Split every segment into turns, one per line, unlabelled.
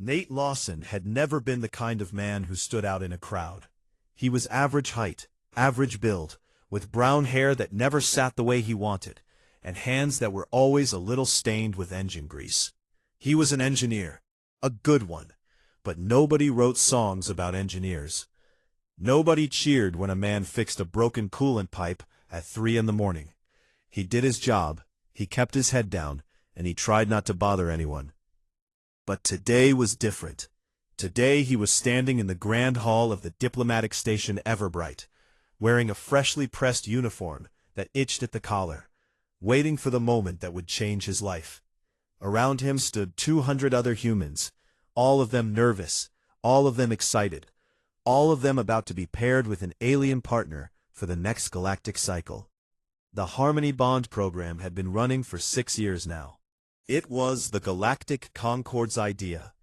Nate Lawson had never been the kind of man who stood out in a crowd. He was average height, average build, with brown hair that never sat the way he wanted, and hands that were always a little stained with engine grease. He was an engineer, a good one, but nobody wrote songs about engineers. Nobody cheered when a man fixed a broken coolant pipe at 3 in the morning. He did his job, he kept his head down, and he tried not to bother anyone. But today was different. Today he was standing in the grand hall of the diplomatic station Everbright, wearing a freshly pressed uniform that itched at the collar, waiting for the moment that would change his life. Around him stood 200 other humans, all of them nervous, all of them excited, all of them about to be paired with an alien partner for the next galactic cycle. The Harmony Bond program had been running for 6 years now. It was the Galactic Concord's idea,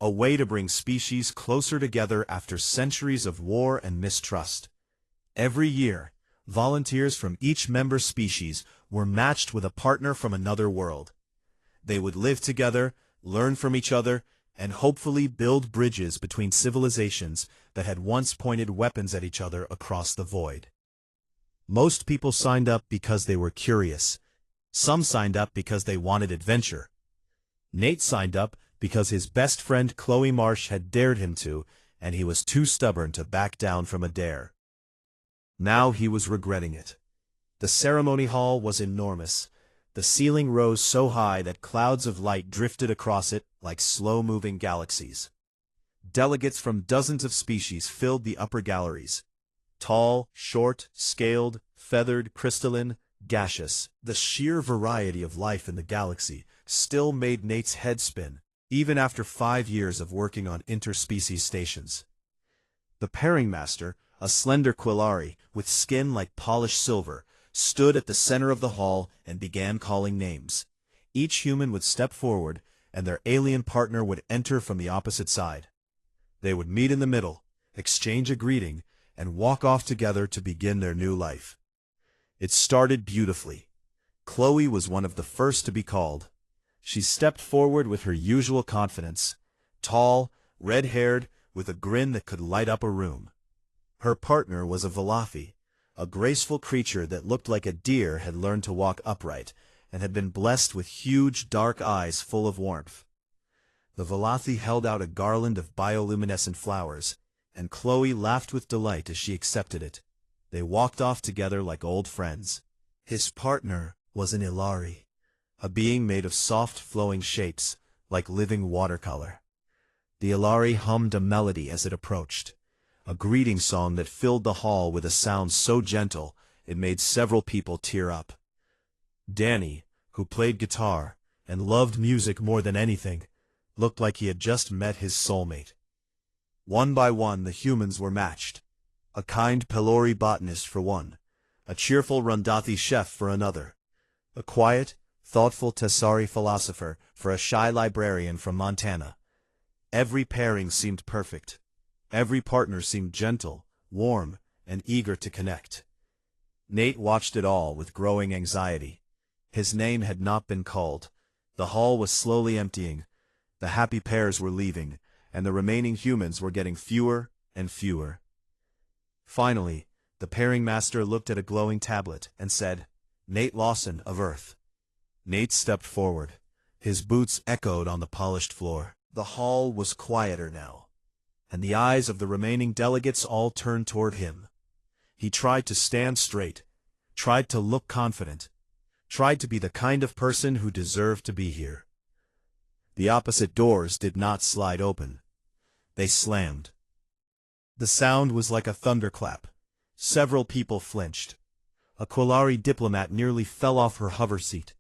a way to bring species closer together after centuries of war and mistrust. Every year, volunteers from each member species were matched with a partner from another world. They would live together, learn from each other, and hopefully build bridges between civilizations that had once pointed weapons at each other across the void. Most people signed up because they were curious. Some signed up because they wanted adventure. Nate signed up because his best friend Chloe Marsh had dared him to, and he was too stubborn to back down from a dare. Now he was regretting it. The ceremony hall was enormous. The ceiling rose so high that clouds of light drifted across it like slow-moving galaxies. Delegates from dozens of species filled the upper galleries. Tall, short, scaled, feathered, crystalline, gaseous. The sheer variety of life in the galaxy still made Nate's head spin, even after 5 years of working on interspecies stations. The pairing master, a slender Quillari with skin like polished silver, stood at the center of the hall and began calling names. Each human would step forward, and their alien partner would enter from the opposite side. They would meet in the middle, exchange a greeting, and walk off together to begin their new life. It started beautifully. Chloe was one of the first to be called. She stepped forward with her usual confidence, tall, red-haired, with a grin that could light up a room. Her partner was a Velothi, a graceful creature that looked like a deer had learned to walk upright and had been blessed with huge, dark eyes full of warmth. The Velothi held out a garland of bioluminescent flowers, and Chloe laughed with delight as she accepted it. They walked off together like old friends. His partner was an Ilari, a being made of soft, flowing shapes, like living watercolor. The Ilari hummed a melody as it approached, a greeting song that filled the hall with a sound so gentle it made several people tear up. Danny, who played guitar and loved music more than anything, looked like he had just met his soulmate. One by one the humans were matched. A kind Pelori botanist for one, a cheerful Rundathi chef for another, a quiet, thoughtful Tessari philosopher for a shy librarian from Montana. Every pairing seemed perfect. Every partner seemed gentle, warm, and eager to connect. Nate watched it all with growing anxiety. His name had not been called. The hall was slowly emptying. The happy pairs were leaving, and the remaining humans were getting fewer and fewer. Finally, the pairing master looked at a glowing tablet and said, "Nate Lawson of Earth." Nate stepped forward. His boots echoed on the polished floor. The hall was quieter now, and the eyes of the remaining delegates all turned toward him. He tried to stand straight, tried to look confident, tried to be the kind of person who deserved to be here. The opposite doors did not slide open. They slammed. The sound was like a thunderclap. Several people flinched. A Quillari diplomat nearly fell off her hover seat.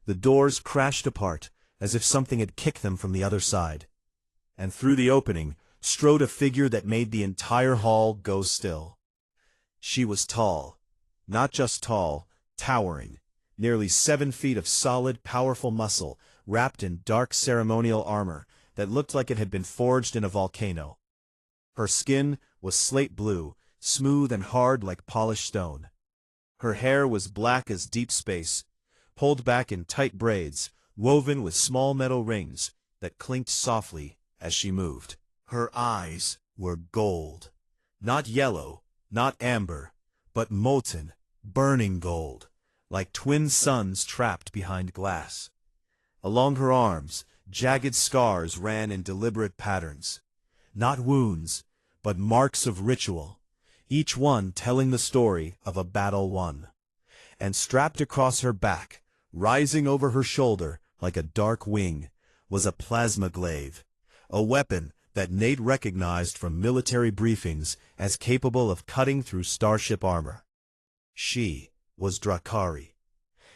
The doors crashed apart, as if something had kicked them from the other side. And through the opening strode a figure that made the entire hall go still. She was tall. Not just tall, towering. Nearly 7 feet of solid, powerful muscle, wrapped in dark ceremonial armor that looked like it had been forged in a volcano. Her skin was slate blue, smooth and hard like polished stone. Her hair was black as deep space, pulled back in tight braids, woven with small metal rings that clinked softly as she moved. Her eyes were gold. Not yellow, not amber, but molten, burning gold, like twin suns trapped behind glass. Along her arms, jagged scars ran in deliberate patterns. Not wounds, but marks of ritual, each one telling the story of a battle won. And strapped across her back, rising over her shoulder like a dark wing, was a plasma glaive, a weapon that Nate recognized from military briefings as capable of cutting through starship armor. She was Drakari.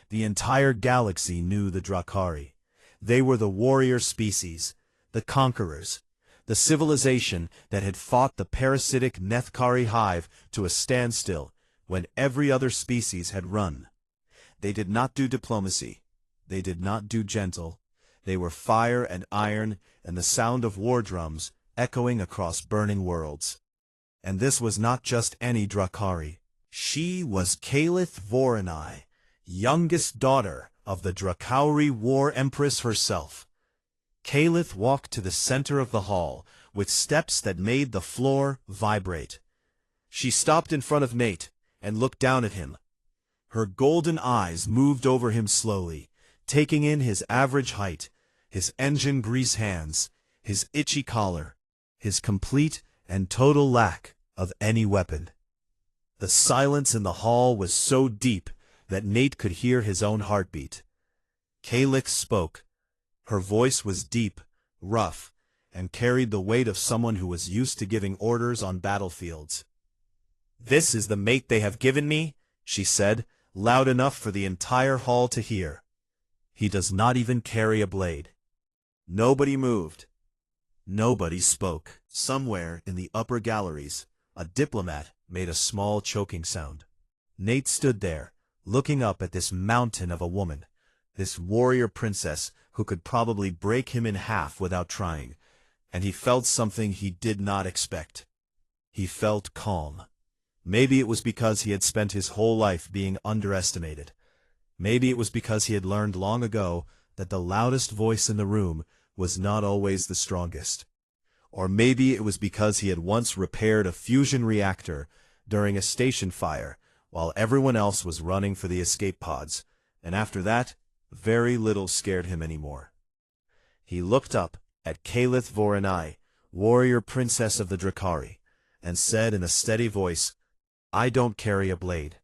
The entire galaxy knew the Drakari. They were the warrior species, the conquerors, the civilization that had fought the parasitic Nethkari hive to a standstill when every other species had run. They did not do diplomacy. They did not do gentle. They were fire and iron and the sound of war drums echoing across burning worlds. And this was not just any Drakari. She was Kalith Voronai, youngest daughter of the Drakari War Empress herself. Kalith walked to the center of the hall with steps that made the floor vibrate. She stopped in front of Nate and looked down at him. Her golden eyes moved over him slowly, taking in his average height, his engine grease hands, his itchy collar, his complete and total lack of any weapon. The silence in the hall was so deep that Nate could hear his own heartbeat. Kalith spoke. Her voice was deep, rough, and carried the weight of someone who was used to giving orders on battlefields. "This is the mate they have given me," she said, loud enough for the entire hall to hear. "He does not even carry a blade." Nobody moved. Nobody spoke. Somewhere in the upper galleries, a diplomat made a small choking sound. Nate stood there, looking up at this mountain of a woman, this warrior princess who could probably break him in half without trying, and he felt something he did not expect. He felt calm. Maybe it was because he had spent his whole life being underestimated. Maybe it was because he had learned long ago that the loudest voice in the room was not always the strongest. Or maybe it was because he had once repaired a fusion reactor during a station fire while everyone else was running for the escape pods, and after that, very little scared him anymore. He looked up at Kalith Voronai, warrior princess of the Drakari, and said in a steady voice, "I don't carry a blade,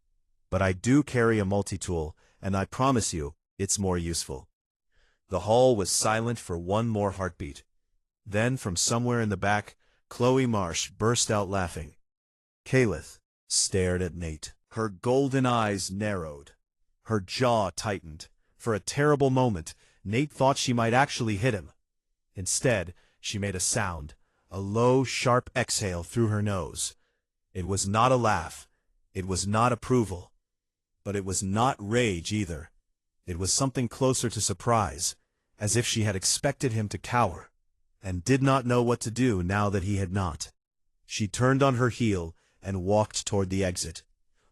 but I do carry a multi-tool, and I promise you, it's more useful." The hall was silent for one more heartbeat. Then, from somewhere in the back, Chloe Marsh burst out laughing. Kalith stared at Nate. Her golden eyes narrowed. Her jaw tightened. For a terrible moment, Nate thought she might actually hit him. Instead, she made a sound, a low, sharp exhale through her nose. It was not a laugh. It was not approval. But it was not rage either. It was something closer to surprise, as if she had expected him to cower, and did not know what to do now that he had not. She turned on her heel and walked toward the exit.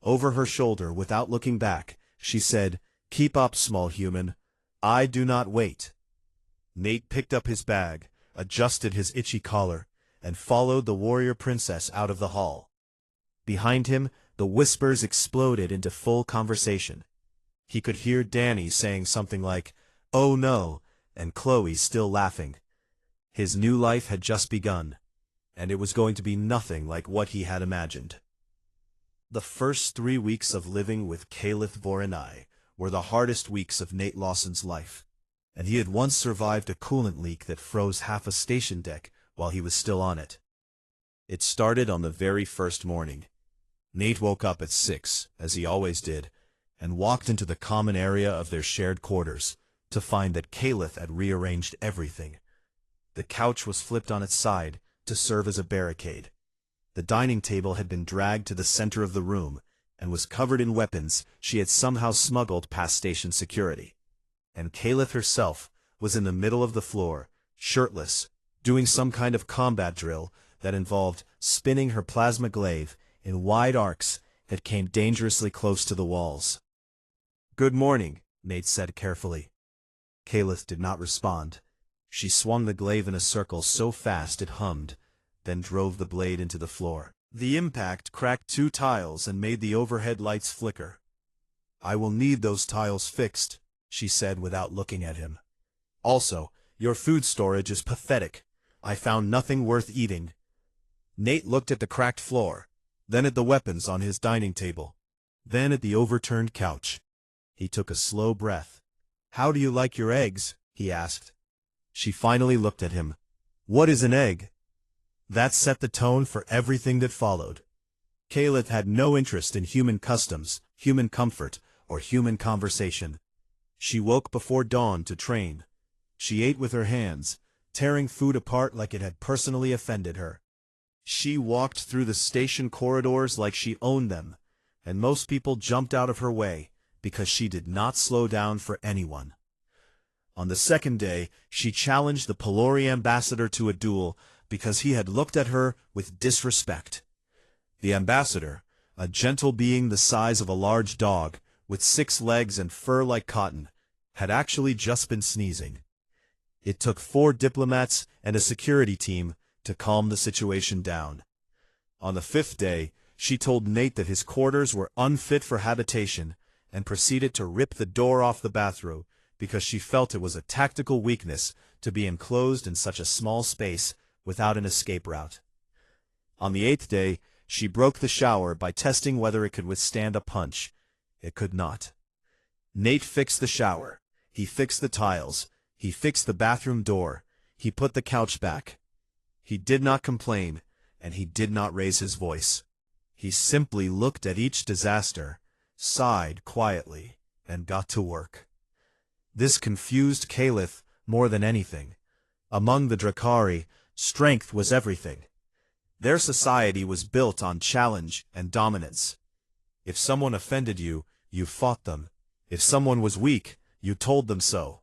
Over her shoulder, without looking back, she said, "Keep up, small human. I do not wait." Nate picked up his bag, adjusted his itchy collar, and followed the warrior princess out of the hall. Behind him, the whispers exploded into full conversation. He could hear Danny saying something like, "Oh no," and Chloe still laughing. His new life had just begun, and it was going to be nothing like what he had imagined. The first 3 weeks of living with Kalith Voronai were the hardest weeks of Nate Lawson's life, and he had once survived a coolant leak that froze half a station deck while he was still on it. It started on the very first morning. Nate woke up at 6, as he always did, and walked into the common area of their shared quarters to find that Kalith had rearranged everything. The couch was flipped on its side to serve as a barricade. The dining table had been dragged to the center of the room and was covered in weapons she had somehow smuggled past station security. And Kalith herself was in the middle of the floor, shirtless, doing some kind of combat drill that involved spinning her plasma glaive in wide arcs that came dangerously close to the walls. "Good morning," Nate said carefully. Kalith did not respond. She swung the glaive in a circle so fast it hummed, then drove the blade into the floor. The impact cracked 2 tiles and made the overhead lights flicker. "I will need those tiles fixed," she said without looking at him. "Also, your food storage is pathetic. I found nothing worth eating." Nate looked at the cracked floor, then at the weapons on his dining table, then at the overturned couch. He took a slow breath. "How do you like your eggs?" he asked. She finally looked at him. "What is an egg?" That set the tone for everything that followed. Caliph had no interest in human customs, human comfort, or human conversation. She woke before dawn to train. She ate with her hands, tearing food apart like it had personally offended her. She walked through the station corridors like she owned them, and most people jumped out of her way because she did not slow down for anyone. On the second day, she challenged the Pelori ambassador to a duel because he had looked at her with disrespect. The ambassador, a gentle being the size of a large dog, with 6 legs and fur like cotton, had actually just been sneezing. It took 4 diplomats and a security team to calm the situation down. On the 5th day, she told Nate that his quarters were unfit for habitation and proceeded to rip the door off the bathroom because she felt it was a tactical weakness to be enclosed in such a small space without an escape route. On the 8th day, she broke the shower by testing whether it could withstand a punch. It could not. Nate fixed the shower. He fixed the tiles. He fixed the bathroom door. He put the couch back. He did not complain, and he did not raise his voice. He simply looked at each disaster, sighed quietly, and got to work. This confused Caliph more than anything. Among the Drakari, strength was everything. Their society was built on challenge and dominance. If someone offended you, you fought them. If someone was weak, you told them so.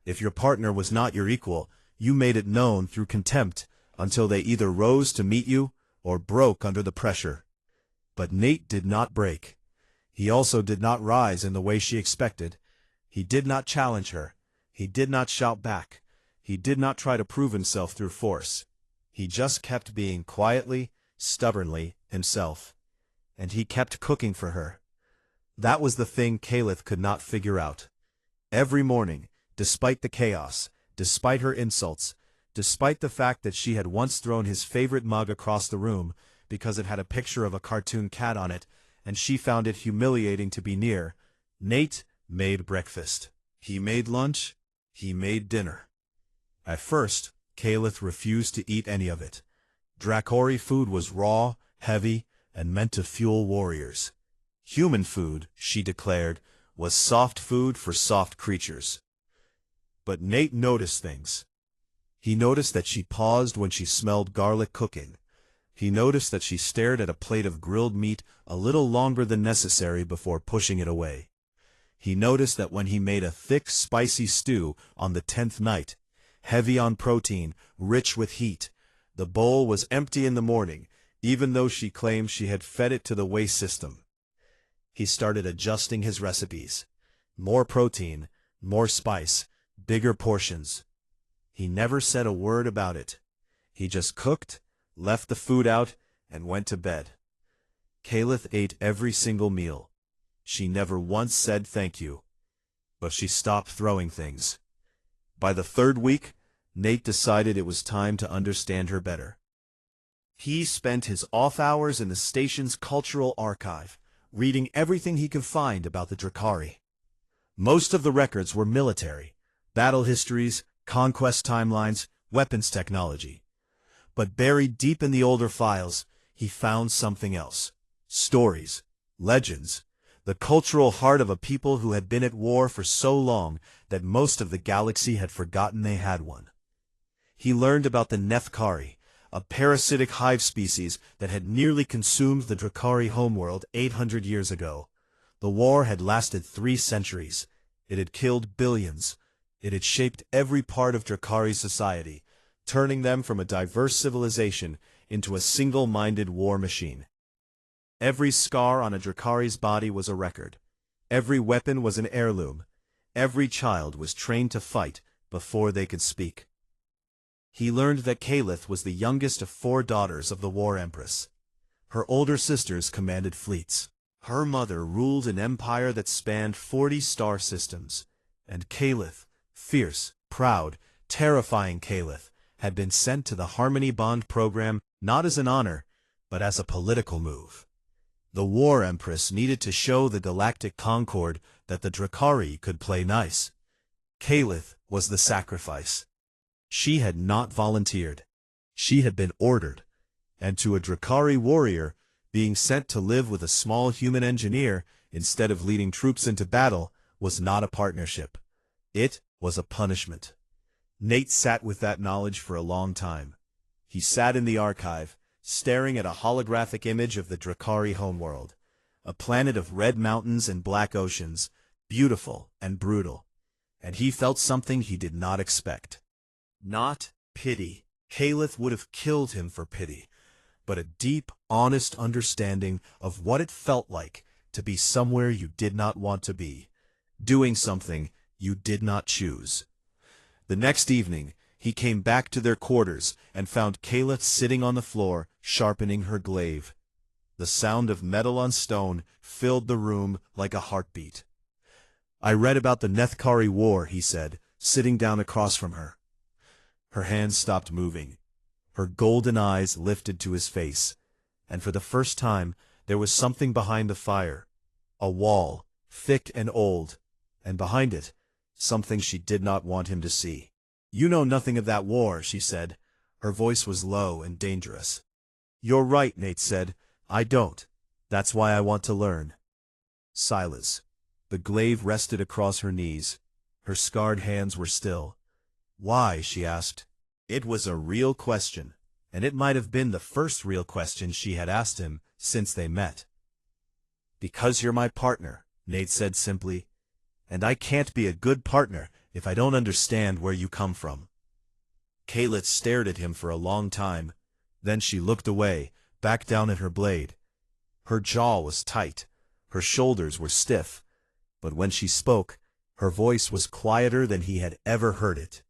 If your partner was not your equal, you made it known through contempt until they either rose to meet you or broke under the pressure. But Nate did not break. He also did not rise in the way she expected. He did not challenge her. He did not shout back. He did not try to prove himself through force. He just kept being quietly, stubbornly himself. And he kept cooking for her. That was the thing Caliph could not figure out. Every morning, despite the chaos, despite her insults, despite the fact that she had once thrown his favorite mug across the room because it had a picture of a cartoon cat on it, and she found it humiliating to be near, Nate made breakfast. He made lunch. He made dinner. At first, Caliph refused to eat any of it. Drakori food was raw, heavy, and meant to fuel warriors. Human food, she declared, was soft food for soft creatures. But Nate noticed things. He noticed that she paused when she smelled garlic cooking. He noticed that she stared at a plate of grilled meat a little longer than necessary before pushing it away. He noticed that when he made a thick, spicy stew on the 10th night, heavy on protein, rich with heat, the bowl was empty in the morning, even though she claimed she had fed it to the waste system. He started adjusting his recipes. More protein, more spice, bigger portions. He never said a word about it. He just cooked, left the food out, and went to bed. Caliph ate every single meal. She never once said thank you. But she stopped throwing things. By the 3rd week, Nate decided it was time to understand her better. He spent his off hours in the station's cultural archive, reading everything he could find about the Drakari. Most of the records were military, battle histories, conquest timelines, weapons technology. But buried deep in the older files, he found something else. Stories, legends, the cultural heart of a people who had been at war for so long that most of the galaxy had forgotten they had one. He learned about the Nefkari, a parasitic hive species that had nearly consumed the Drakari homeworld 800 years ago. The war had lasted 3 centuries. It had killed billions. It had shaped every part of Drakari society, turning them from a diverse civilization into a single-minded war machine. Every scar on a Drakari's body was a record. Every weapon was an heirloom. Every child was trained to fight before they could speak. He learned that Caliph was the youngest of 4 daughters of the War Empress. Her older sisters commanded fleets. Her mother ruled an empire that spanned 40 star systems, and Caliph, fierce, proud, terrifying Caliph, had been sent to the Harmony Bond program not as an honor, but as a political move. The War Empress needed to show the Galactic Concord that the Drakari could play nice. Caliph was the sacrifice. She had not volunteered. She had been ordered, and to a Drakari warrior, being sent to live with a small human engineer instead of leading troops into battle was not a partnership. It was a punishment. Nate sat with that knowledge for a long time. He sat in the archive, staring at a holographic image of the Drakari homeworld, a planet of red mountains and black oceans, beautiful and brutal. And he felt something he did not expect. Not pity. Caliph would have killed him for pity, but a deep, honest understanding of what it felt like to be somewhere you did not want to be, doing something you did not choose. The next evening, he came back to their quarters and found Caliph sitting on the floor, sharpening her glaive. The sound of metal on stone filled the room like a heartbeat. "I read about the HFY War," he said, sitting down across from her. Her hands stopped moving. Her golden eyes lifted to his face, and for the first time there was something behind the fire. A wall, thick and old, and behind it, something she did not want him to see. "You know nothing of that war," she said. Her voice was low and dangerous. "You're right," Nate said. "I don't. That's why I want to learn." Silence. The glaive rested across her knees. Her scarred hands were still. "Why?" she asked. It was a real question, and it might have been the first real question she had asked him since they met. "Because you're my partner," Nate said simply, "and I can't be a good partner if I don't understand where you come from." Caliph stared at him for a long time. Then she looked away, back down at her blade. Her jaw was tight, her shoulders were stiff, but when she spoke, her voice was quieter than he had ever heard it.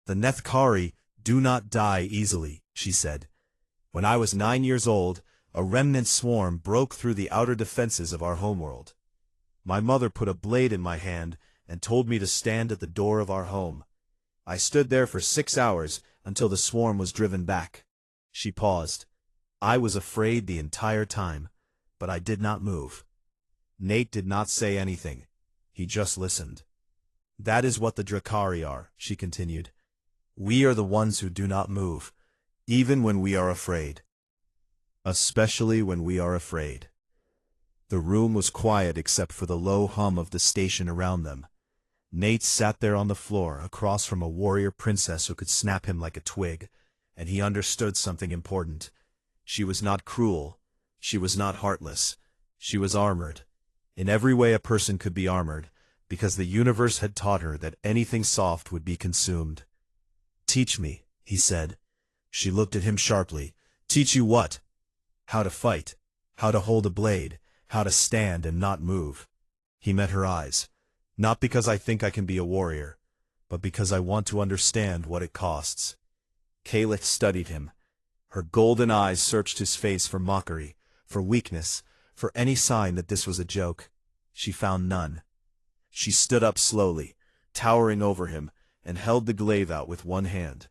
"The HFY do not die easily," she said. "When I was 9 years old, a remnant swarm broke through the outer defenses of our homeworld. My mother put a blade in my hand and told me to stand at the door of our home. I stood there for 6 hours until the swarm was driven back." She paused. "I was afraid the entire time, but I did not move." Nate did not say anything. He just listened. "That is what the Drakari are," she continued. "We are the ones who do not move, even when we are afraid. Especially when we are afraid." The room was quiet except for the low hum of the station around them. Nate sat there on the floor across from a warrior princess who could snap him like a twig, and he understood something important. She was not cruel. She was not heartless. She was armored. In every way a person could be armored, because the universe had taught her that anything soft would be consumed. "Teach me," he said. She looked at him sharply. "Teach you what?" "How to fight. How to hold a blade. How to stand and not move." He met her eyes. "Not because I think I can be a warrior, but because I want to understand what it costs." Caliph studied him. Her golden eyes searched his face for mockery, for weakness, for any sign that this was a joke. She found none. She stood up slowly, towering over him, and held the glaive out with one hand.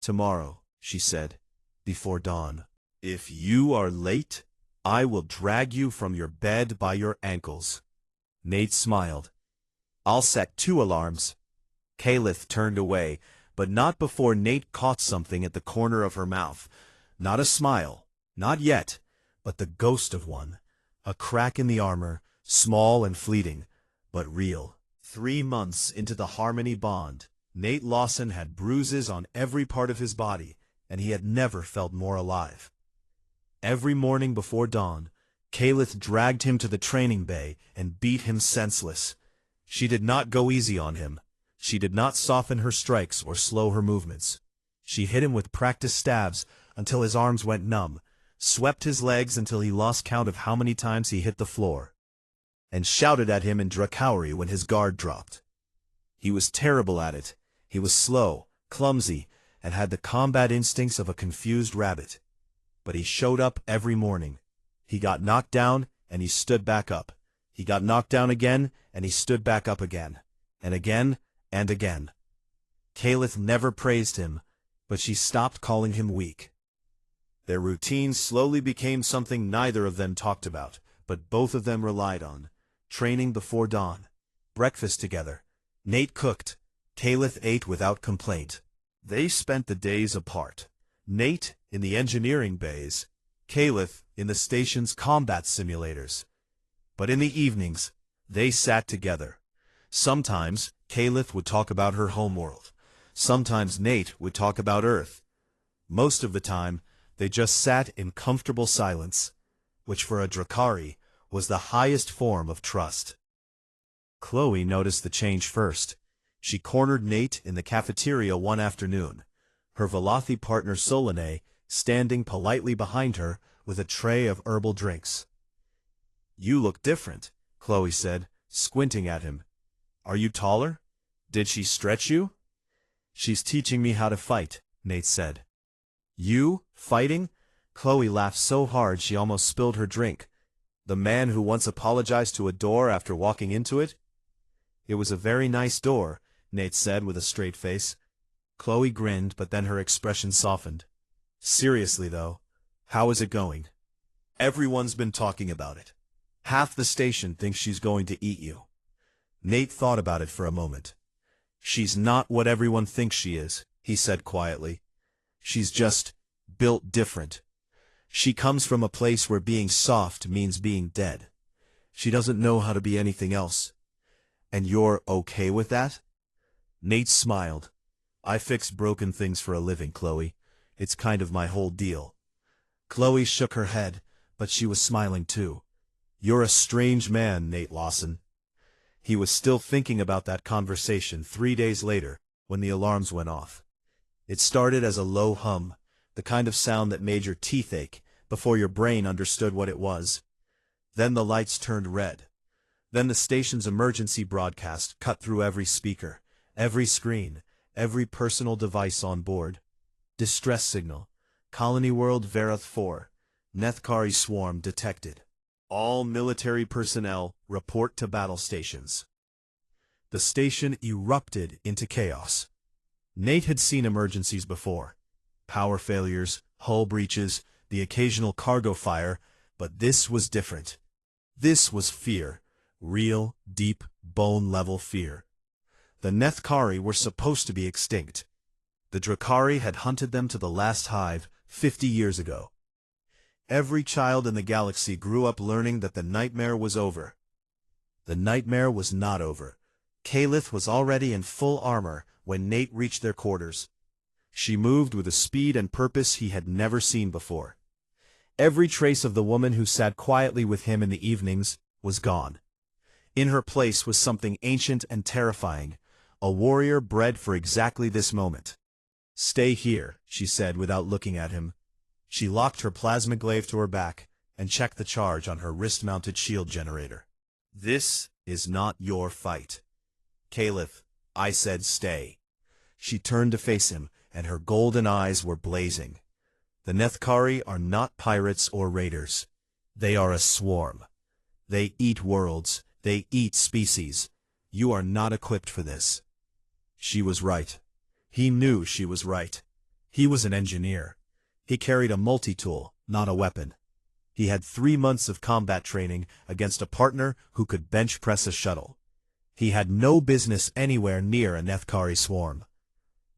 "Tomorrow," she said, "before dawn. If you are late, I will drag you from your bed by your ankles." Nate smiled. "I'll set 2 alarms. Caliph turned away, but not before Nate caught something at the corner of her mouth. Not a smile, not yet, but the ghost of one. A crack in the armor, small and fleeting, but real. 3 months into the Harmony Bond, Nate Lawson had bruises on every part of his body, and he had never felt more alive. Every morning before dawn, Caliph dragged him to the training bay and beat him senseless. She did not go easy on him. She did not soften her strikes or slow her movements. She hit him with practice stabs until his arms went numb, swept his legs until he lost count of how many times he hit the floor, and shouted at him in Drakari when his guard dropped. He was terrible at it. He was slow, clumsy, and had the combat instincts of a confused rabbit. But he showed up every morning. He got knocked down, and he stood back up. He got knocked down again, and he stood back up again. And again, and again. Kalith never praised him, but she stopped calling him weak. Their routine slowly became something neither of them talked about, but both of them relied on. Training before dawn. Breakfast together. Nate cooked. Kalith ate without complaint. They spent the days apart. Nate in the engineering bays, Kalith in the station's combat simulators. But in the evenings, they sat together. Sometimes Kalith would talk about her homeworld. Sometimes Nate would talk about Earth. Most of the time, they just sat in comfortable silence, which for a Drakari was the highest form of trust. Chloe noticed the change first. She cornered Nate in the cafeteria one afternoon, her Velothi partner Solane standing politely behind her with a tray of herbal drinks. "You look different," Chloe said, squinting at him. "Are you taller? Did she stretch you?" "She's teaching me how to fight," Nate said. "You? Fighting?" Chloe laughed so hard she almost spilled her drink. "The man who once apologized to a door after walking into it?" "It was a very nice door," Nate said with a straight face. Chloe grinned, but then her expression softened. "Seriously, though, how is it going?" "Everyone's been talking about it. Half the station thinks she's going to eat you." Nate thought about it for a moment. "She's not what everyone thinks she is," he said quietly. "She's just built different. She comes from a place where being soft means being dead. She doesn't know how to be anything else." "And you're okay with that?" Nate smiled. "I fix broken things for a living, Chloe. It's kind of my whole deal." Chloe shook her head, but she was smiling too. "You're a strange man, Nate Lawson." He was still thinking about that conversation 3 days later, when the alarms went off. It started as a low hum, the kind of sound that made your teeth ache before your brain understood what it was. Then the lights turned red. Then the station's emergency broadcast cut through every speaker, every screen, every personal device on board. Distress signal. Colony World Verath 4. Nethkari swarm detected. All military personnel report to battle stations. The station erupted into chaos. Nate had seen emergencies before. Power failures, hull breaches, the occasional cargo fire, but this was different. This was fear. Real, deep, bone-level fear. The Nethkari were supposed to be extinct. The Drakari had hunted them to the last hive 50 years ago. Every child in the galaxy grew up learning that the nightmare was over. The nightmare was not over. Kalith was already in full armor when Nate reached their quarters. She moved with a speed and purpose he had never seen before. Every trace of the woman who sat quietly with him in the evenings was gone. In her place was something ancient and terrifying, a warrior bred for exactly this moment. "Stay here," she said without looking at him. She locked her plasma glaive to her back and checked the charge on her wrist-mounted shield generator. "This is not your fight." "Kalith, I said stay." She turned to face him, and her golden eyes were blazing. "The Nethkari are not pirates or raiders. They are a swarm. They eat worlds. They eat species. You are not equipped for this." She was right. He knew she was right. He was an engineer. He carried a multi-tool, not a weapon. He had 3 months of combat training against a partner who could bench press a shuttle. He had no business anywhere near a Nethkari swarm.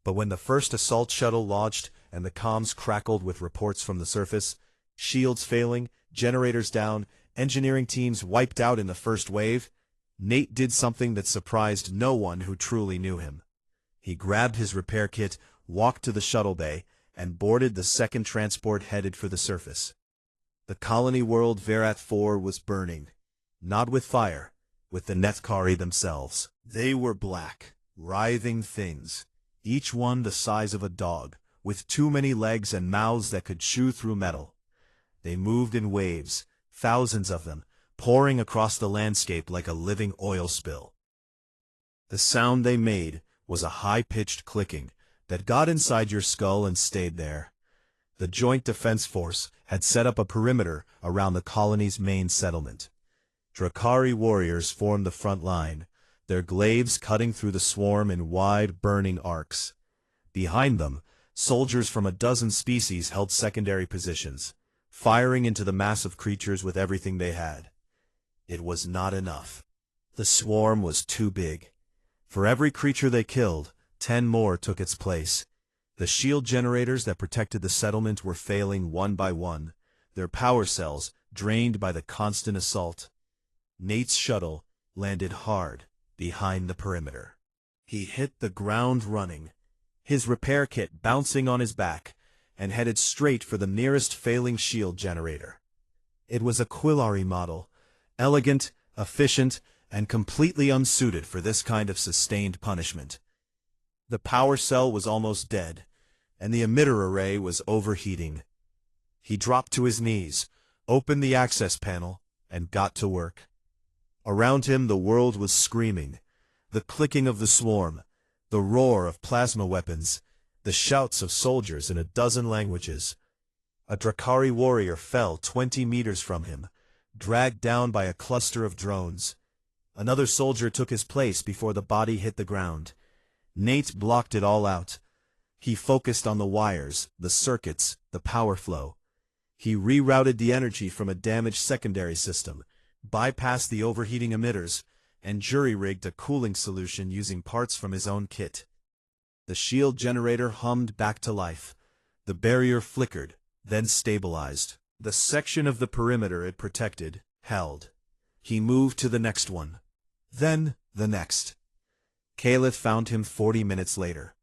But when the first assault shuttle launched and the comms crackled with reports from the surface, shields failing, generators down, engineering teams wiped out in the first wave, Nate did something that surprised no one who truly knew him. He grabbed his repair kit, walked to the shuttle bay, and boarded the second transport headed for the surface. The colony world Verath 4 was burning, not with fire, with the Nethkari themselves. They were black, writhing things, each one the size of a dog, with too many legs and mouths that could chew through metal. They moved in waves, thousands of them, pouring across the landscape like a living oil spill. The sound they made was a high-pitched clicking, that got inside your skull and stayed there. The Joint Defense Force had set up a perimeter around the colony's main settlement. Drakari warriors formed the front line, their glaives cutting through the swarm in wide, burning arcs. Behind them, soldiers from a dozen species held secondary positions, firing into the massive creatures with everything they had. It was not enough. The swarm was too big. For every creature they killed, 10 more took its place. The shield generators that protected the settlement were failing one by one, their power cells drained by the constant assault. Nate's shuttle landed hard behind the perimeter. He hit the ground running, his repair kit bouncing on his back, and headed straight for the nearest failing shield generator. It was a Quillari model, elegant, efficient, and completely unsuited for this kind of sustained punishment. The power cell was almost dead, and the emitter array was overheating. He dropped to his knees, opened the access panel, and got to work. Around him the world was screaming, the clicking of the swarm, the roar of plasma weapons, the shouts of soldiers in a dozen languages. A Drakari warrior fell 20 meters from him, dragged down by a cluster of drones. Another soldier took his place before the body hit the ground. Nate blocked it all out. He focused on the wires, the circuits, the power flow. He rerouted the energy from a damaged secondary system, bypassed the overheating emitters, and jury-rigged a cooling solution using parts from his own kit. The shield generator hummed back to life. The barrier flickered, then stabilized. The section of the perimeter it protected held. He moved to the next one. Then the next. Kalith found him 40 minutes later.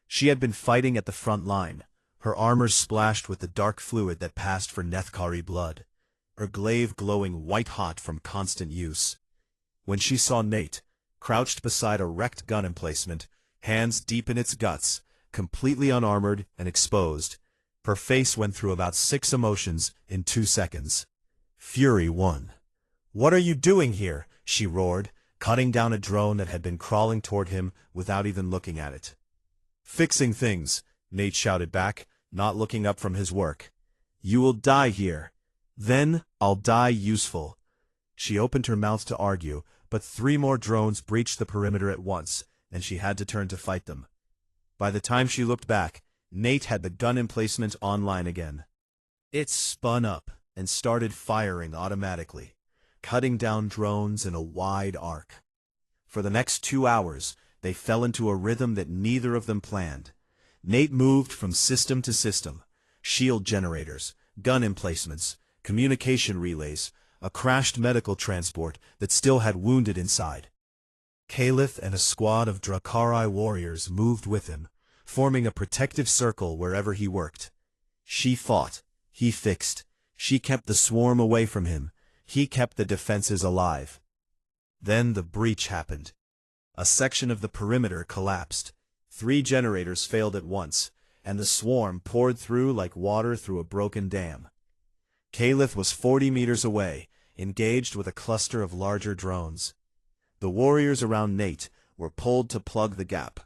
She had been fighting at the front line, her armor splashed with the dark fluid that passed for Nethkari blood, her glaive glowing white-hot from constant use. When she saw Nate, crouched beside a wrecked gun emplacement, hands deep in its guts, completely unarmored and exposed, her face went through about 6 emotions in 2 seconds. Fury won. "What are you doing here?" she roared, cutting down a drone that had been crawling toward him without even looking at it. "Fixing things," Nate shouted back, not looking up from his work. "You will die here. Then I'll die useful." She opened her mouth to argue, but 3 more drones breached the perimeter at once, and she had to turn to fight them. By the time she looked back, Nate had the gun emplacement online again. It spun up and started firing automatically, cutting down drones in a wide arc. For the next 2 hours, they fell into a rhythm that neither of them planned. Nate moved from system to system, shield generators, gun emplacements, communication relays, a crashed medical transport that still had wounded inside. Kalith and a squad of Drakari warriors moved with him, forming a protective circle wherever he worked. She fought, he fixed, she kept the swarm away from him, he kept the defenses alive. Then the breach happened. A section of the perimeter collapsed. 3 generators failed at once, and the swarm poured through like water through a broken dam. Kalith was 40 meters away, engaged with a cluster of larger drones. The warriors around Nate were pulled to plug the gap.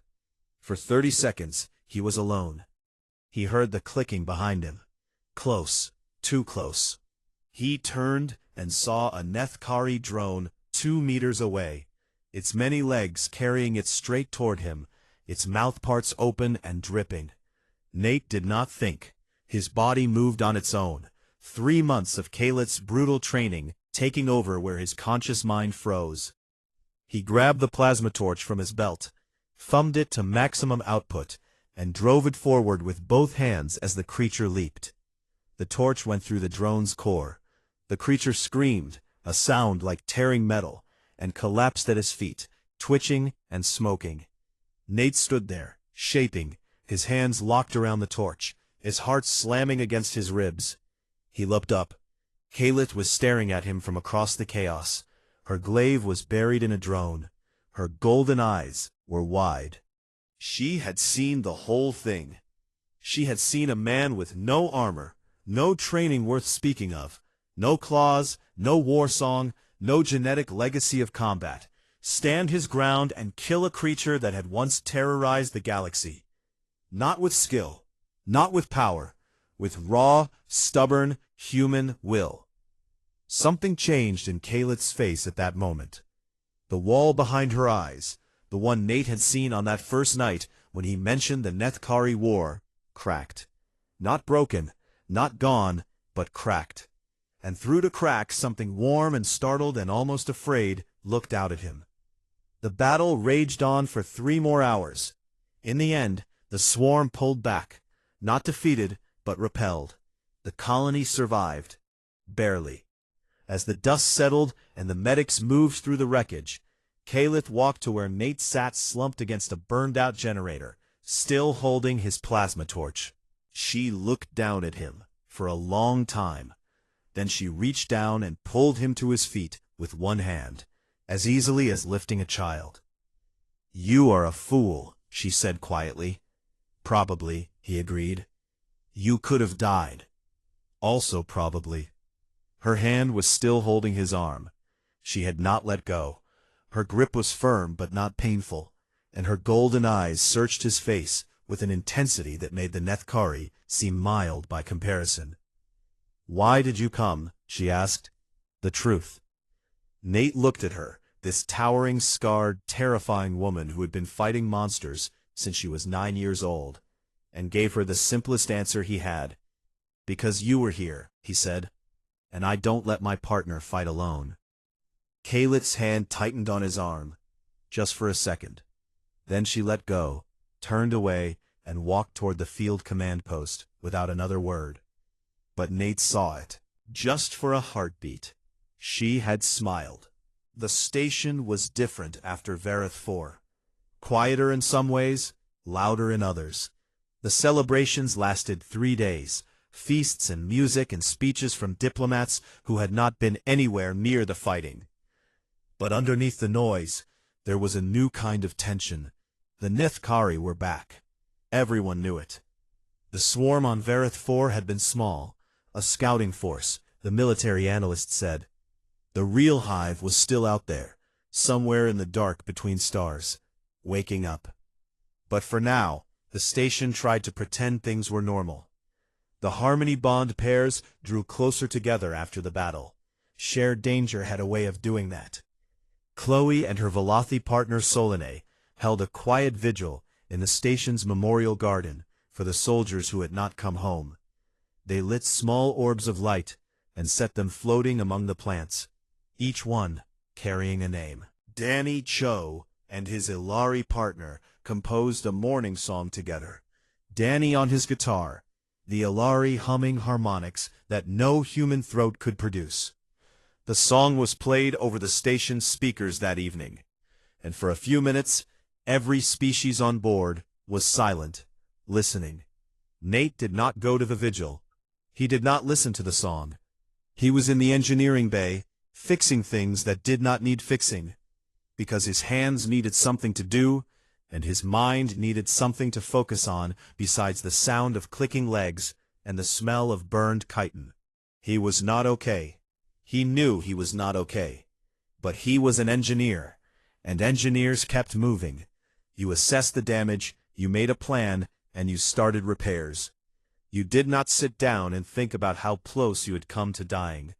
For 30 seconds, he was alone. He heard the clicking behind him. Close, too close. He turned and saw a Nethkari drone 2 meters away, its many legs carrying it straight toward him, its mouthparts open and dripping. Nate did not think. His body moved on its own, 3 months of Kalith's brutal training taking over where his conscious mind froze. He grabbed the plasma torch from his belt, thumbed it to maximum output, and drove it forward with both hands as the creature leaped. The torch went through the drone's core. The creature screamed, a sound like tearing metal, and collapsed at his feet, twitching and smoking. Nate stood there, shaping, his hands locked around the torch, his heart slamming against his ribs. He looked up. Kalith was staring at him from across the chaos. Her glaive was buried in a drone. Her golden eyes were wide. She had seen the whole thing. She had seen a man with no armor, no training worth speaking of, no claws, no war song, no genetic legacy of combat, stand his ground and kill a creature that had once terrorized the galaxy. Not with skill, not with power, with raw, stubborn, human will. Something changed in Kayla's face at that moment. The wall behind her eyes, the one Nate had seen on that first night when he mentioned the HFY War, cracked. Not broken, not gone, but cracked. And through the crack something warm and startled and almost afraid looked out at him. The battle raged on for 3 more hours. In the end, the swarm pulled back, not defeated, but repelled. The colony survived. Barely. As the dust settled and the medics moved through the wreckage, Caliph walked to where Nate sat slumped against a burned-out generator, still holding his plasma torch. She looked down at him for a long time. Then she reached down and pulled him to his feet with one hand, as easily as lifting a child. "You are a fool," she said quietly. "Probably," he agreed. "You could have died." "Also probably." Her hand was still holding his arm. She had not let go. Her grip was firm but not painful, and her golden eyes searched his face with an intensity that made the HFY seem mild by comparison. "Why did you come?" she asked. "The truth." Nate looked at her, this towering, scarred, terrifying woman who had been fighting monsters since she was 9 years old, and gave her the simplest answer he had. "Because you were here," he said, "and I don't let my partner fight alone." Kayla's hand tightened on his arm, just for a second. Then she let go, turned away, and walked toward the field command post without another word. But Nate saw it. Just for a heartbeat, she had smiled. The station was different after Vareth 4. Quieter in some ways, louder in others. The celebrations lasted 3 days, feasts and music and speeches from diplomats who had not been anywhere near the fighting. But underneath the noise, there was a new kind of tension. The HFY were back. Everyone knew it. The swarm on Vareth 4 had been small, a scouting force, the military analyst said. The real hive was still out there, somewhere in the dark between stars, waking up. But for now, the station tried to pretend things were normal. The Harmony Bond pairs drew closer together after the battle. Shared danger had a way of doing that. Chloe and her Velothi partner Solane held a quiet vigil in the station's memorial garden for the soldiers who had not come home. They lit small orbs of light and set them floating among the plants, each one carrying a name. Danny Cho and his Ilari partner composed a mourning song together. Danny on his guitar, the Ilari humming harmonics that no human throat could produce. The song was played over the station's speakers that evening, and for a few minutes, every species on board was silent, listening. Nate did not go to the vigil. He did not listen to the song. He was in the engineering bay, fixing things that did not need fixing, because his hands needed something to do, and his mind needed something to focus on besides the sound of clicking legs and the smell of burned chitin. He was not okay. He knew he was not okay. But he was an engineer, and engineers kept moving. You assessed the damage, you made a plan, and you started repairs. You did not sit down and think about how close you had come to dying.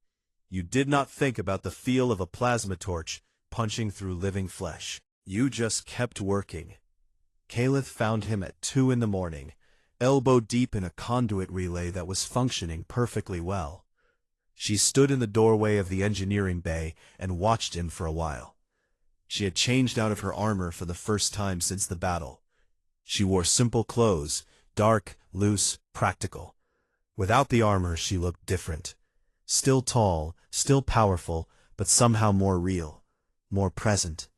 You did not think about the feel of a plasma torch punching through living flesh. You just kept working. Caliph found him at 2 a.m, elbow deep in a conduit relay that was functioning perfectly well. She stood in the doorway of the engineering bay and watched him for a while. She had changed out of her armor for the first time since the battle. She wore simple clothes, dark, loose, practical. Without the armor, she looked different. Still tall, still powerful, but somehow more real, more present.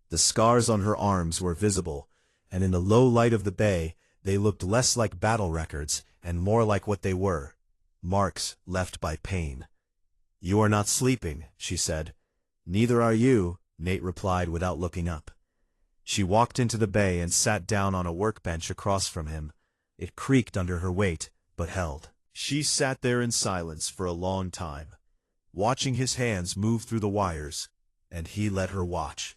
The scars on her arms were visible, and in the low light of the bay, they looked less like battle records and more like what they were, marks left by pain. "You are not sleeping," she said. "Neither are you," Nate replied without looking up. She walked into the bay and sat down on a workbench across from him. It creaked under her weight, but held. She sat there in silence for a long time, watching his hands move through the wires, and he let her watch.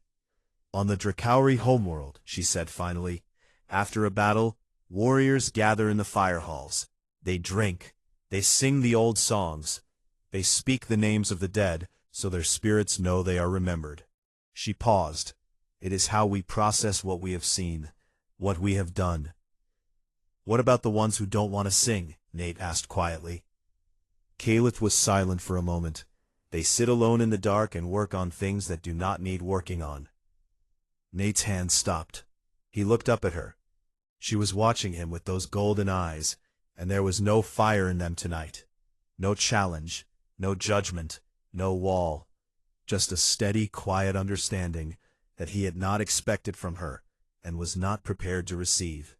"On the Drakauri homeworld," she said finally, "after a battle, Warriors gather in the fire halls. They drink. They sing the old songs. They speak the names of the dead, so their spirits know they are remembered. She paused. It is how we process what we have seen, what we have done. What about the ones who don't want to sing? Nate asked quietly. Caliph was silent for a moment. They sit alone in the dark and work on things that do not need working on. Nate's hand stopped. He looked up at her. She was watching him with those golden eyes, and there was no fire in them tonight. No challenge, no judgment, no wall. Just a steady, quiet understanding that he had not expected from her and was not prepared to receive.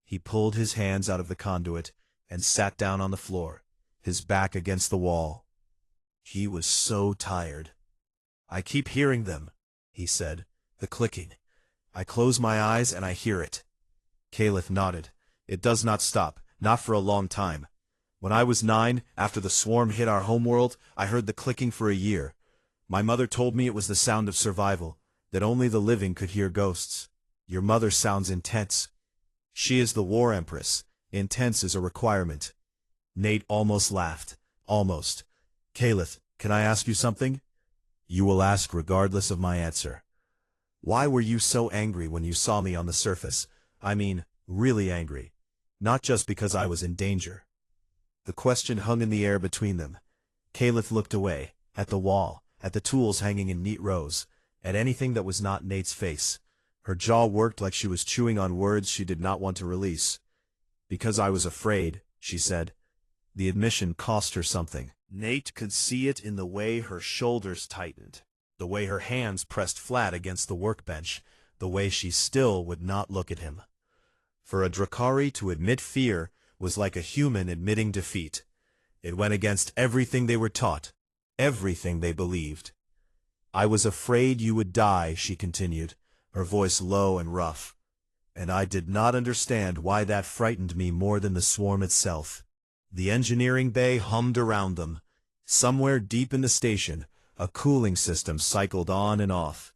He pulled his hands out of the conduit and sat down on the floor, his back against the wall. He was so tired. "I keep hearing them," he said, "the clicking. I close my eyes and I hear it." Caliph nodded. "It does not stop, not for a long time. When I was 9, after the swarm hit our homeworld, I heard the clicking for a year. My mother told me it was the sound of survival, that only the living could hear ghosts. Your mother sounds intense. She is the War Empress. Intense is a requirement." Nate almost laughed. Almost. "Caliph, can I ask you something?" "You will ask regardless of my answer." "Why were you so angry when you saw me on the surface? I mean, really angry. Not just because I was in danger." The question hung in the air between them. Caliph looked away, at the wall, at the tools hanging in neat rows, at anything that was not Nate's face. Her jaw worked like she was chewing on words she did not want to release. "Because I was afraid," she said. The admission cost her something. Nate could see it in the way her shoulders tightened, the way her hands pressed flat against the workbench, the way she still would not look at him. For a Drakari to admit fear was like a human admitting defeat. It went against everything they were taught, everything they believed. "I was afraid you would die," she continued, her voice low and rough. "And I did not understand why that frightened me more than the swarm itself." The engineering bay hummed around them. Somewhere deep in the station, a cooling system cycled on and off.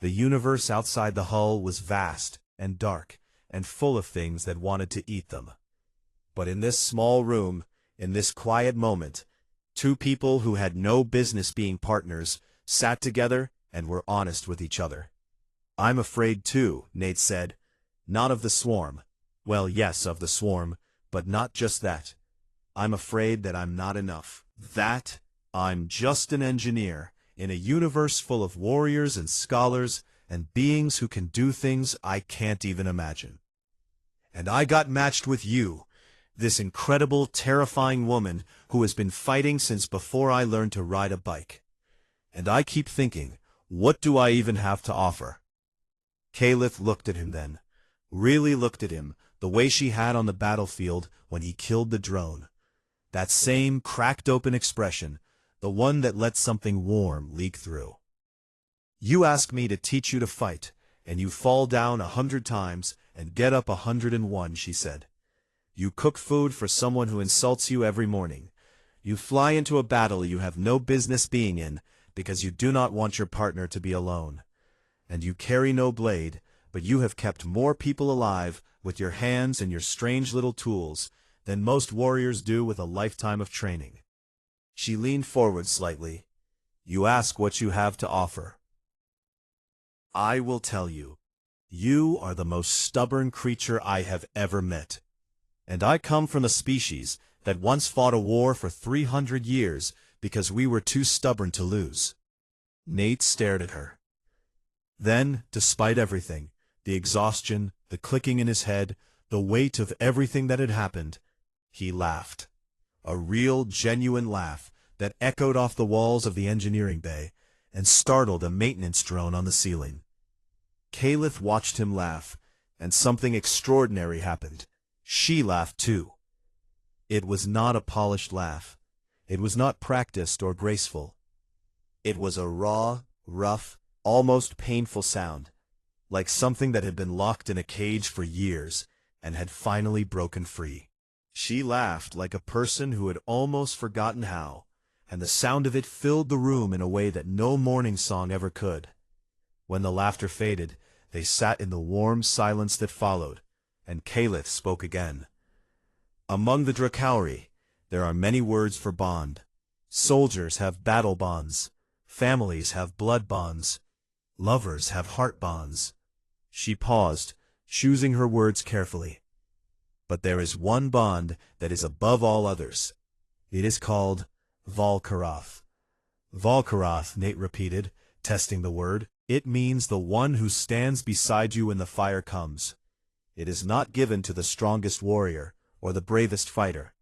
The universe outside the hull was vast and dark and full of things that wanted to eat them. But in this small room, in this quiet moment, two people who had no business being partners sat together and were honest with each other. "I'm afraid too," Nate said. "Not of the swarm. Well, yes, of the swarm, but not just that. I'm afraid that I'm not enough. That I'm just an engineer in a universe full of warriors and scholars and beings who can do things I can't even imagine. And I got matched with you, this incredible, terrifying woman who has been fighting since before I learned to ride a bike. And I keep thinking, what do I even have to offer?" Caliph looked at him then, really looked at him, the way she had on the battlefield when he killed the drone. That same cracked-open expression, the one that let something warm leak through. "You ask me to teach you to fight, and you fall down 100 times and get up 101, she said. "You cook food for someone who insults you every morning. You fly into a battle you have no business being in because you do not want your partner to be alone. And you carry no blade, but you have kept more people alive with your hands and your strange little tools than most warriors do with a lifetime of training." She leaned forward slightly. "You ask what you have to offer. I will tell you. You are the most stubborn creature I have ever met. And I come from a species that once fought a war for 300 years because we were too stubborn to lose." Nate stared at her. Then, despite everything, the exhaustion, the clicking in his head, the weight of everything that had happened, he laughed. A real, genuine laugh that echoed off the walls of the engineering bay and startled a maintenance drone on the ceiling. Caliph watched him laugh, and something extraordinary happened. She laughed too. It was not a polished laugh. It was not practiced or graceful. It was a raw, rough, almost painful sound, like something that had been locked in a cage for years and had finally broken free. She laughed like a person who had almost forgotten how, and the sound of it filled the room in a way that no morning song ever could. When the laughter faded, they sat in the warm silence that followed, and Caliph spoke again. Among the Drakauri, there are many words for bond. Soldiers have battle bonds. Families have blood bonds. Lovers have heart bonds. She paused, choosing her words carefully. But there is one bond that is above all others. It is called Valkarath. Valkarath, Nate repeated, testing the word. It means the one who stands beside you when the fire comes. It is not given to the strongest warrior or the bravest fighter.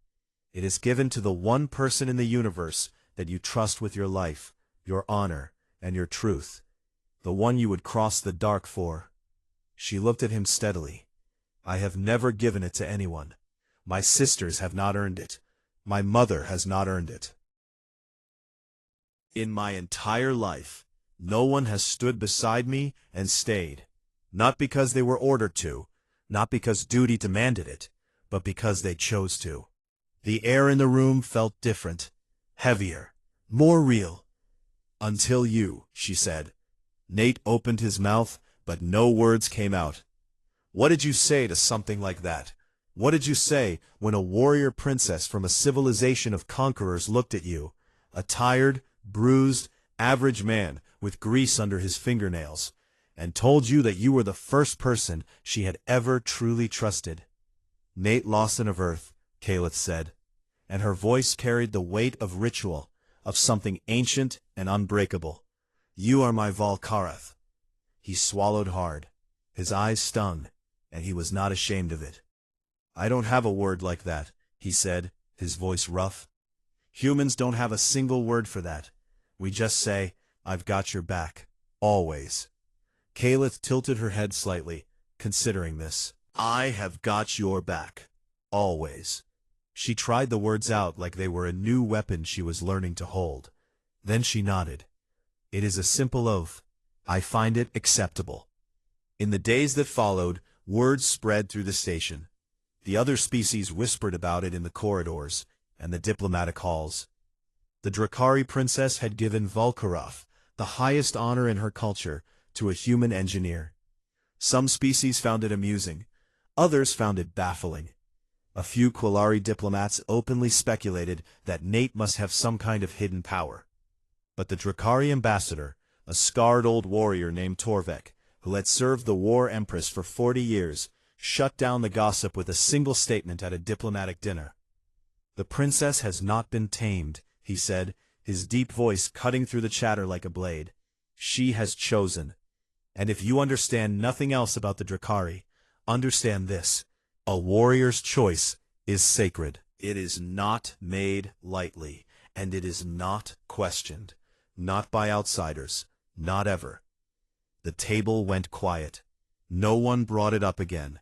It is given to the one person in the universe that you trust with your life, your honor, and your truth. The one you would cross the dark for. She looked at him steadily. I have never given it to anyone. My sisters have not earned it. My mother has not earned it. In my entire life, no one has stood beside me and stayed. Not because they were ordered to, not because duty demanded it, but because they chose to. The air in the room felt different, heavier, more real. Until you, she said. Nate opened his mouth, but no words came out. What did you say to something like that? What did you say when a warrior princess from a civilization of conquerors looked at you, a tired, bruised, average man with grease under his fingernails, and told you that you were the first person she had ever truly trusted? Nate Lawson of Earth, Caliph said, and her voice carried the weight of ritual, of something ancient and unbreakable. You are my Valkarath. He swallowed hard. His eyes stung, and he was not ashamed of it. I don't have a word like that, he said, his voice rough. Humans don't have a single word for that. We just say, I've got your back. Always. Caliph tilted her head slightly, considering this. I have got your back. Always. She tried the words out like they were a new weapon she was learning to hold. Then she nodded. It is a simple oath. I find it acceptable. In the days that followed, words spread through the station. The other species whispered about it in the corridors and the diplomatic halls. The Drakauri princess had given Valkarath, the highest honor in her culture, to a human engineer. Some species found it amusing. Others found it baffling. A few Quillari diplomats openly speculated that Nate must have some kind of hidden power. But the Drakauri ambassador, a scarred old warrior named Torvek, who had served the War Empress for 40 years, shut down the gossip with a single statement at a diplomatic dinner. The princess has not been tamed, he said, his deep voice cutting through the chatter like a blade. She has chosen. And if you understand nothing else about the Drakauri, understand this. A warrior's choice is sacred. It is not made lightly, and it is not questioned. Not by outsiders. Not ever. The table went quiet. No one brought it up again.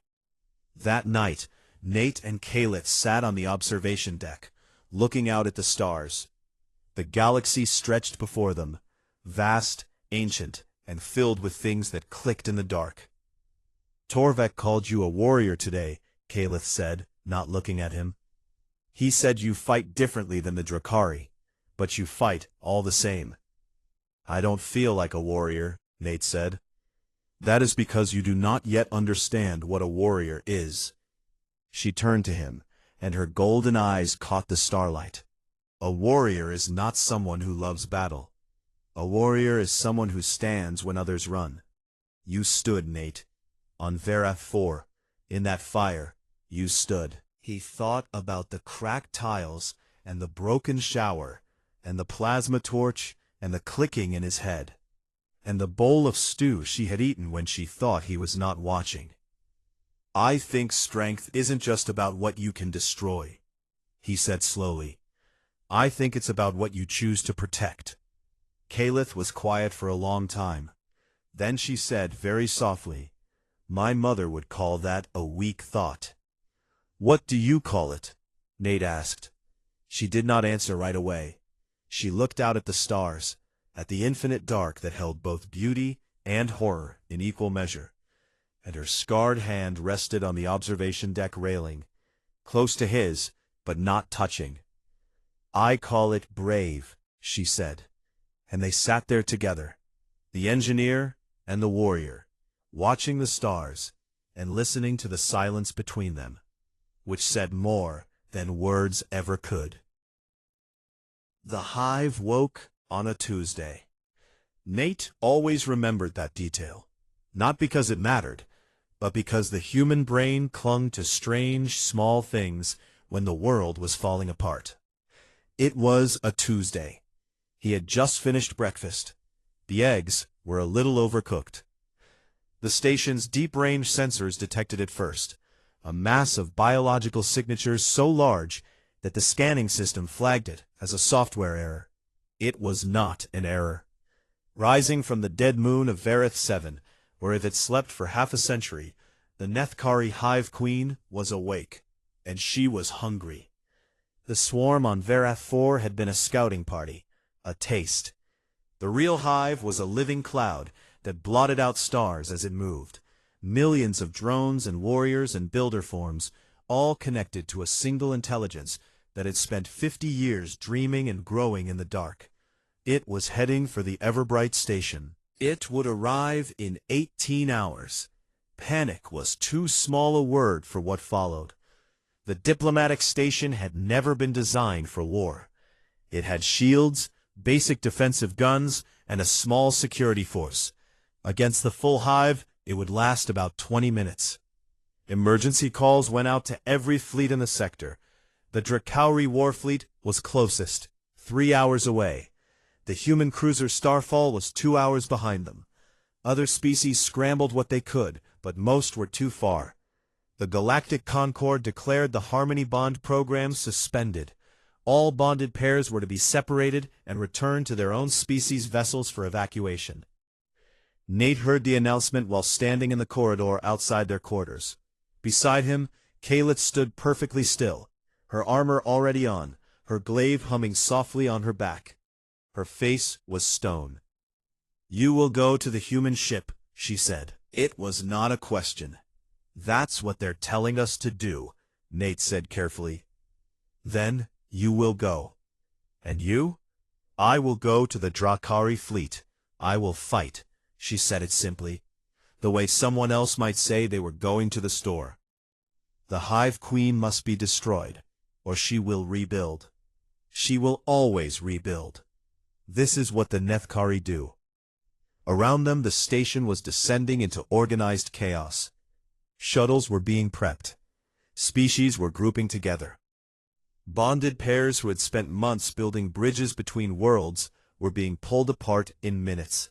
That night, Nate and Caliph sat on the observation deck, looking out at the stars. The galaxy stretched before them, vast, ancient, and filled with things that clicked in the dark. Torvek called you a warrior today, Caliph said, not looking at him. He said you fight differently than the Drakauri, but you fight all the same. I don't feel like a warrior, Nate said. That is because you do not yet understand what a warrior is. She turned to him, and her golden eyes caught the starlight. A warrior is not someone who loves battle. A warrior is someone who stands when others run. You stood, Nate. On Verath 4, in that fire, you stood. He thought about the cracked tiles, and the broken shower, and the plasma torch, and the clicking in his head, and the bowl of stew she had eaten when she thought he was not watching. I think strength isn't just about what you can destroy, he said slowly. I think it's about what you choose to protect. Caliph was quiet for a long time. Then she said very softly, My mother would call that a weak thought. What do you call it? Nate asked. She did not answer right away. She looked out at the stars, at the infinite dark that held both beauty and horror in equal measure, and her scarred hand rested on the observation deck railing, close to his, but not touching. I call it brave, she said, and they sat there together, the engineer and the warrior, watching the stars, and listening to the silence between them, which said more than words ever could. The hive woke on a Tuesday. Nate always remembered that detail, not because it mattered, but because the human brain clung to strange, small things when the world was falling apart. It was a Tuesday. He had just finished breakfast. The eggs were a little overcooked. The station's deep-range sensors detected it first, a mass of biological signatures so large that the scanning system flagged it as a software error. It was not an error. Rising from the dead moon of Vareth 7, where it had slept for half a century, the Nethkari hive queen was awake, and she was hungry. The swarm on Vareth 4 had been a scouting party, a taste. The real hive was a living cloud that blotted out stars as it moved. Millions of drones and warriors and builder forms, all connected to a single intelligence that had spent 50 years dreaming and growing in the dark. It was heading for the Everbright station. It would arrive in 18 hours. Panic was too small a word for what followed. The diplomatic station had never been designed for war. It had shields, basic defensive guns, and a small security force. Against the full hive, it would last about 20 minutes. Emergency calls went out to every fleet in the sector. The Drakauri war fleet was closest, 3 hours away. The human cruiser Starfall was 2 hours behind them. Other species scrambled what they could, but most were too far. The Galactic Concord declared the Harmony Bond program suspended. All bonded pairs were to be separated and returned to their own species' vessels for evacuation. Nate heard the announcement while standing in the corridor outside their quarters. Beside him, Kaylit stood perfectly still, her armor already on, her glaive humming softly on her back. Her face was stone. "You will go to the human ship," she said. It was not a question. "That's what they're telling us to do," Nate said carefully. "Then you will go. And you?" "I will go to the Drakauri fleet. I will fight." She said it simply, the way someone else might say they were going to the store. The Hive Queen must be destroyed, or she will rebuild. She will always rebuild. This is what the Nethkari do. Around them, the station was descending into organized chaos. Shuttles were being prepped. Species were grouping together. Bonded pairs who had spent months building bridges between worlds were being pulled apart in minutes.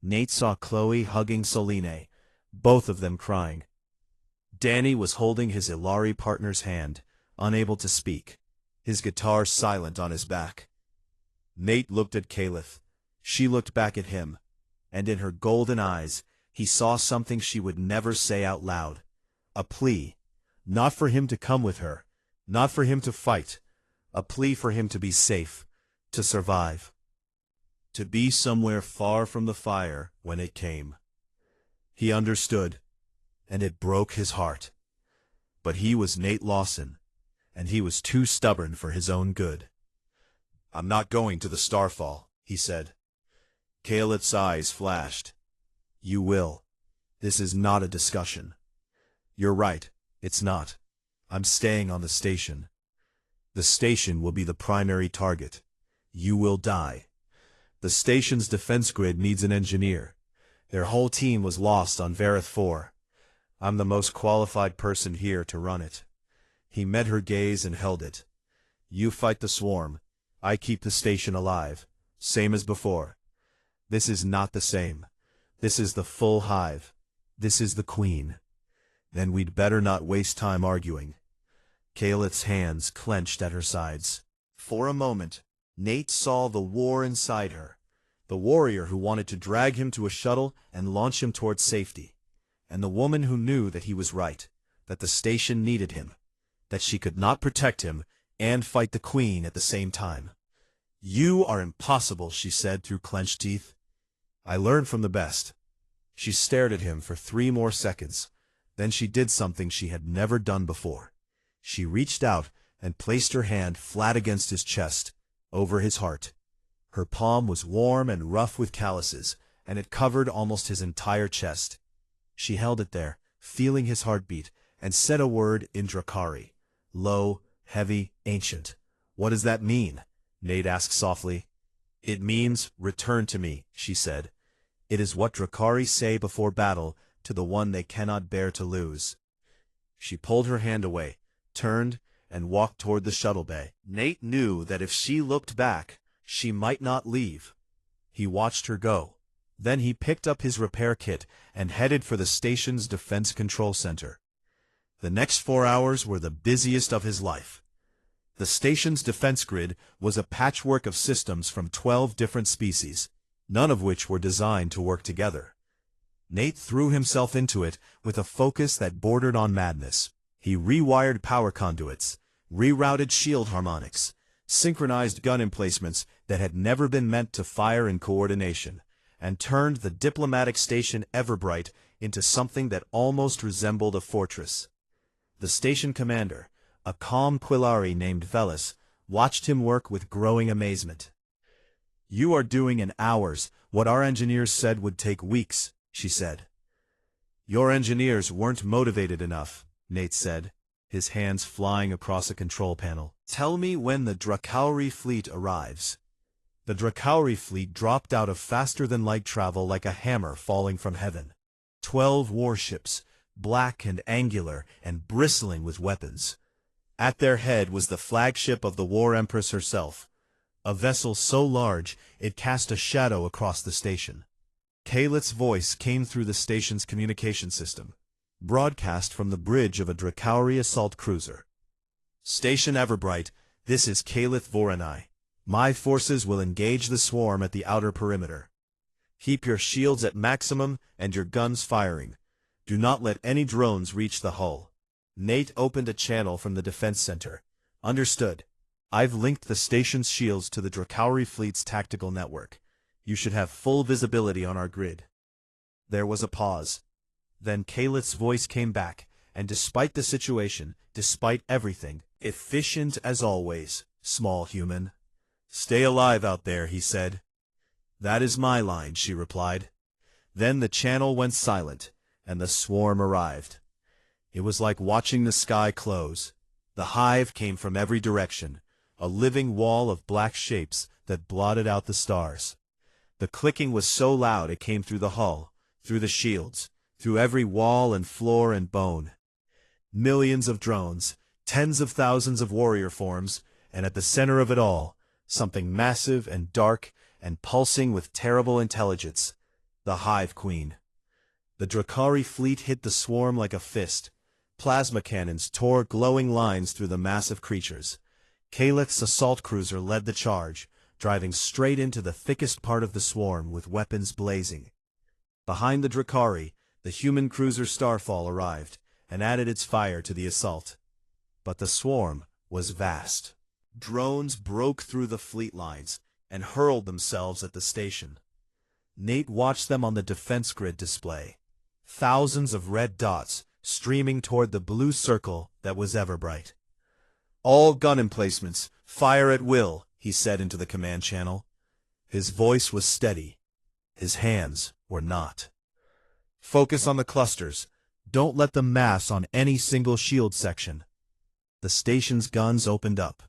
Nate saw Chloe hugging Soline, both of them crying. Danny was holding his Ilari partner's hand, unable to speak, his guitar silent on his back. Nate looked at Kaylit. She looked back at him, and in her golden eyes, he saw something she would never say out loud. A plea, not for him to come with her, not for him to fight, a plea for him to be safe, to survive. To be somewhere far from the fire when it came. He understood, and it broke his heart. But he was Nate Lawson, and he was too stubborn for his own good. "I'm not going to the Starfall," he said. Kaylit's eyes flashed. "You will. This is not a discussion." "You're right, it's not. I'm staying on the station. The station will be the primary target. You will die. The station's defense grid needs an engineer. Their whole team was lost on Vareth 4. I'm the most qualified person here to run it." He met her gaze and held it. "You fight the swarm. I keep the station alive. Same as before. This is not the same. This is the full hive. This is the queen. Then we'd better not waste time arguing." Kaylit's hands clenched at her sides. For a moment, Nate saw the war inside her, the warrior who wanted to drag him to a shuttle and launch him towards safety, and the woman who knew that he was right, that the station needed him, that she could not protect him and fight the queen at the same time. "You are impossible," she said through clenched teeth. "I learned from the best." She stared at him for 3 more seconds. Then she did something she had never done before. She reached out and placed her hand flat against his chest, over his heart. Her palm was warm and rough with calluses, and it covered almost his entire chest. She held it there, feeling his heartbeat, and said a word in Drakari. Low, heavy, ancient. What does that mean? Nate asked softly. It means, return to me, she said. It is what Drakari say before battle to the one they cannot bear to lose. She pulled her hand away, turned, and walked toward the shuttle bay. Nate knew that if she looked back, she might not leave. He watched her go. Then he picked up his repair kit and headed for the station's defense control center. The next 4 hours were the busiest of his life. The station's defense grid was a patchwork of systems from 12 different species, none of which were designed to work together. Nate threw himself into it with a focus that bordered on madness. He rewired power conduits, rerouted shield harmonics, synchronized gun emplacements that had never been meant to fire in coordination, and turned the diplomatic station Everbright into something that almost resembled a fortress. The station commander, a calm Quillari named Velis, watched him work with growing amazement. You are doing in hours what our engineers said would take weeks, she said. Your engineers weren't motivated enough, Nate said, his hands flying across a control panel. Tell me when the Drakari fleet arrives. The Drakari fleet dropped out of faster-than-light travel like a hammer falling from heaven. 12 warships, black and angular and bristling with weapons. At their head was the flagship of the War Empress herself, a vessel so large it cast a shadow across the station. Kaleth's voice came through the station's communication system, broadcast from the bridge of a Drakari assault cruiser. Station Everbright, this is Kaleth Voronai. My forces will engage the swarm at the outer perimeter. Keep your shields at maximum and your guns firing. Do not let any drones reach the hull. Nate opened a channel from the defense center. Understood. I've linked the station's shields to the Drakari fleet's tactical network. You should have full visibility on our grid. There was a pause. Then Kaleth's voice came back, and despite the situation, despite everything, efficient as always, small human. Stay alive out there, he said. That is my line, she replied. Then the channel went silent, and the swarm arrived. It was like watching the sky close. The hive came from every direction, a living wall of black shapes that blotted out the stars. The clicking was so loud it came through the hull, through the shields, through every wall and floor and bone. Millions of drones, tens of thousands of warrior forms, and at the center of it all, something massive and dark and pulsing with terrible intelligence, the Hive Queen. The Drakari fleet hit the swarm like a fist. Plasma cannons tore glowing lines through the massive creatures. Kaleth's assault cruiser led the charge, driving straight into the thickest part of the swarm with weapons blazing. Behind the Drakari, the human cruiser Starfall arrived and added its fire to the assault. But the swarm was vast. Drones broke through the fleet lines and hurled themselves at the station. Nate watched them on the defense grid display. Thousands of red dots streaming toward the blue circle that was Everbright. All gun emplacements, fire at will, he said into the command channel. His voice was steady. His hands were not. Focus on the clusters. Don't let them mass on any single shield section. The station's guns opened up.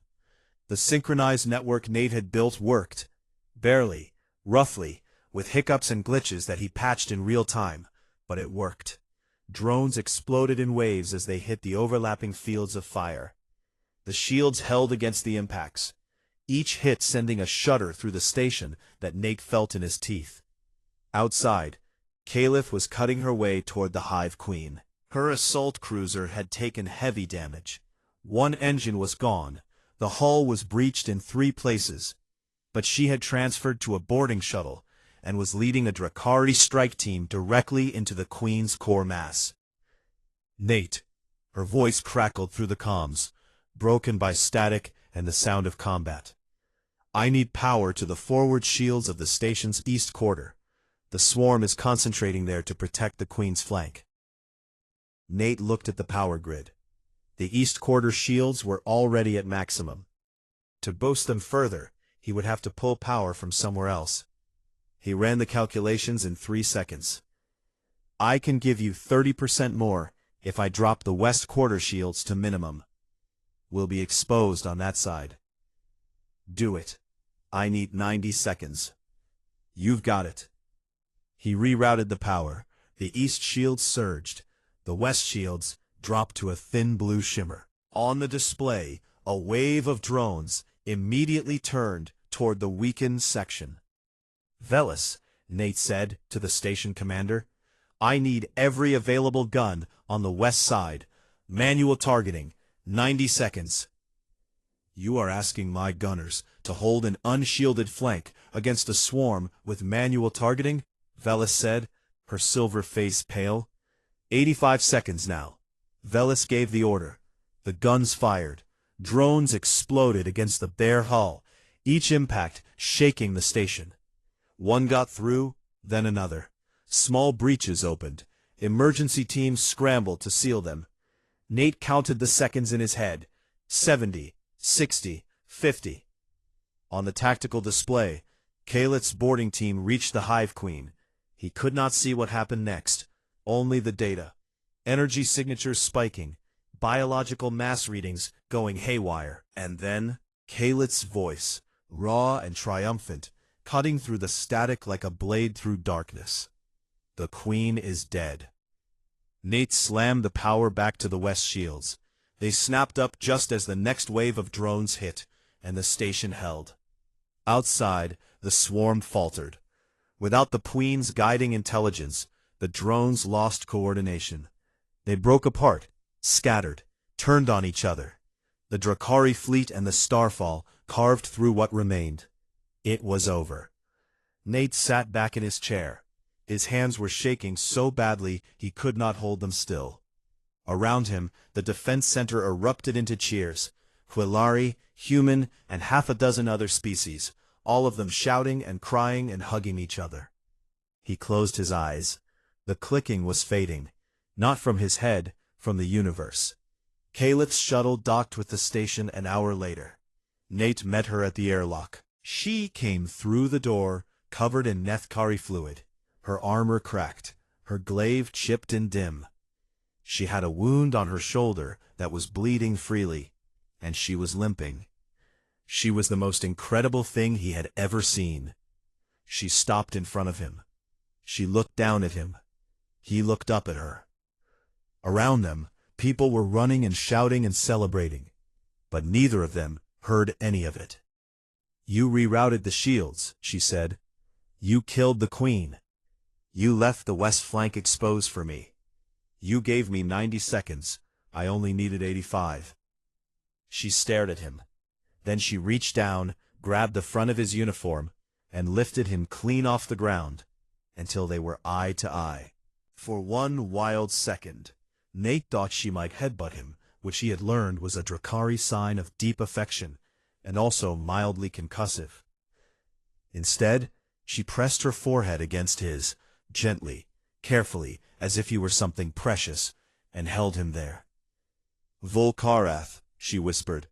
The synchronized network Nate had built worked. Barely, roughly, with hiccups and glitches that he patched in real time, but it worked. Drones exploded in waves as they hit the overlapping fields of fire. The shields held against the impacts, each hit sending a shudder through the station that Nate felt in his teeth. Outside, Kaleth was cutting her way toward the Hive Queen. Her assault cruiser had taken heavy damage. One engine was gone. The hull was breached in 3 places, but she had transferred to a boarding shuttle and was leading a Drakari strike team directly into the Queen's core mass. Nate, her voice crackled through the comms, broken by static and the sound of combat. I need power to the forward shields of the station's east quarter. The swarm is concentrating there to protect the Queen's flank. Nate looked at the power grid. The east quarter shields were already at maximum. To boost them further, he would have to pull power from somewhere else. He ran the calculations in 3 seconds. I can give you 30% more if I drop the west quarter shields to minimum. We'll be exposed on that side. Do it. I need 90 seconds. You've got it. He rerouted the power. The east shields surged. The west shields dropped to a thin blue shimmer. On the display, a wave of drones immediately turned toward the weakened section. Velis, Nate said to the station commander, I need every available gun on the west side. Manual targeting, 90 seconds. You are asking my gunners to hold an unshielded flank against a swarm with manual targeting? Velis said, her silver face pale. 85 seconds now. Velis gave the order. The guns fired. Drones exploded against the bare hull, each impact shaking the station. One got through, then another. Small breaches opened. Emergency teams scrambled to seal them. Nate counted the seconds in his head. 70, 60, 50. On the tactical display, Kalit's boarding team reached the Hive Queen. He could not see what happened next, only the data. Energy signatures spiking, biological mass readings going haywire. And then, Kalit's voice, raw and triumphant, cutting through the static like a blade through darkness. The Queen is dead. Nate slammed the power back to the west shields. They snapped up just as the next wave of drones hit, and the station held. Outside, the swarm faltered. Without the Queen's guiding intelligence, the drones lost coordination. They broke apart, scattered, turned on each other. The Drakari fleet and the Starfall carved through what remained. It was over. Nate sat back in his chair. His hands were shaking so badly he could not hold them still. Around him, the defense center erupted into cheers. Quillari, human, and half a dozen other species, all of them shouting and crying and hugging each other. He closed his eyes. The clicking was fading. Not from his head, from the universe. Calith's shuttle docked with the station an hour later. Nate met her at the airlock. She came through the door, covered in Nethkari fluid. Her armor cracked, her glaive chipped and dim. She had a wound on her shoulder that was bleeding freely, and she was limping. She was the most incredible thing he had ever seen. She stopped in front of him. She looked down at him. He looked up at her. Around them, people were running and shouting and celebrating, but neither of them heard any of it. You rerouted the shields, she said. You killed the Queen. You left the west flank exposed for me. You gave me 90 seconds. I only needed 85. She stared at him. Then she reached down, grabbed the front of his uniform, and lifted him clean off the ground, until they were eye to eye. For one wild second, Nate thought she might headbutt him, which he had learned was a Drakari sign of deep affection, and also mildly concussive. Instead, she pressed her forehead against his, gently, carefully, as if he were something precious, and held him there. Volkarath, she whispered.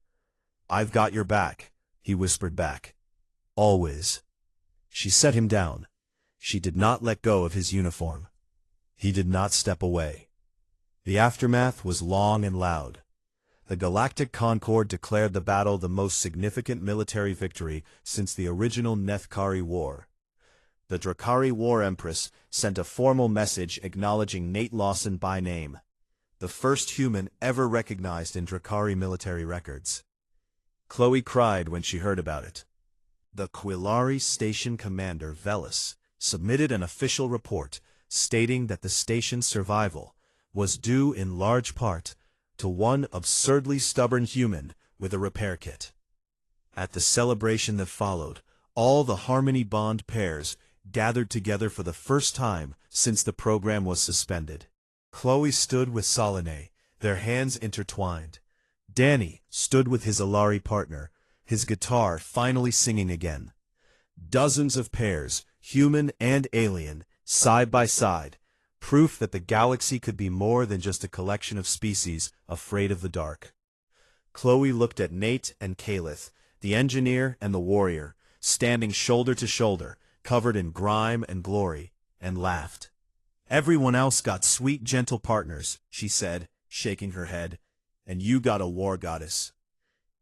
I've got your back, he whispered back. Always. She set him down. She did not let go of his uniform. He did not step away. The aftermath was long and loud. The Galactic Concord declared the battle the most significant military victory since the original Nethkari War. The Drakari War Empress sent a formal message acknowledging Nate Lawson by name, the first human ever recognized in Drakari military records. Chloe cried when she heard about it. The Quillari Station Commander Velis submitted an official report stating that the station's survival was due in large part to one absurdly stubborn human with a repair kit. At the celebration that followed, all the Harmony Bond pairs gathered together for the first time since the program was suspended. Chloe stood with Salome, their hands intertwined. Danny stood with his Alari partner, his guitar finally singing again. Dozens of pairs, human and alien, side by side, proof that the galaxy could be more than just a collection of species afraid of the dark. Chloe looked at Nate and Kalith, the engineer and the warrior, standing shoulder to shoulder, covered in grime and glory, and laughed. Everyone else got sweet, gentle partners, she said, shaking her head, and you got a war goddess.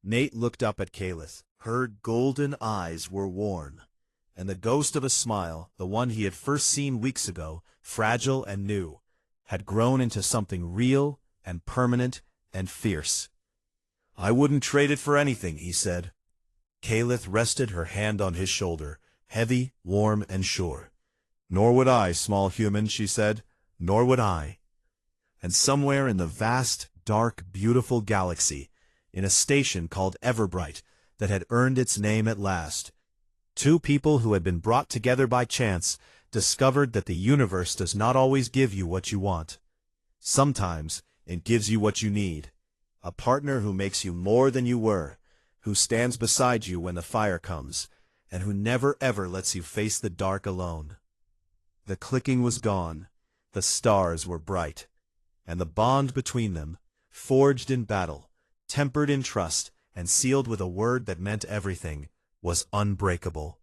Nate looked up at Kalith. Her golden eyes were warm, and the ghost of a smile, the one he had first seen weeks ago, fragile and new, had grown into something real and permanent and fierce. I wouldn't trade it for anything, he said. Kalith rested her hand on his shoulder, heavy, warm, and sure. Nor would I, small human, she said. Nor would I. And somewhere in the vast, dark, beautiful galaxy, in a station called Everbright that had earned its name at last, two people who had been brought together by chance discovered that the universe does not always give you what you want. Sometimes it gives you what you need. A partner who makes you more than you were, who stands beside you when the fire comes, and who never ever lets you face the dark alone. The clicking was gone, the stars were bright, and the bond between them, forged in battle, tempered in trust, and sealed with a word that meant everything, was unbreakable.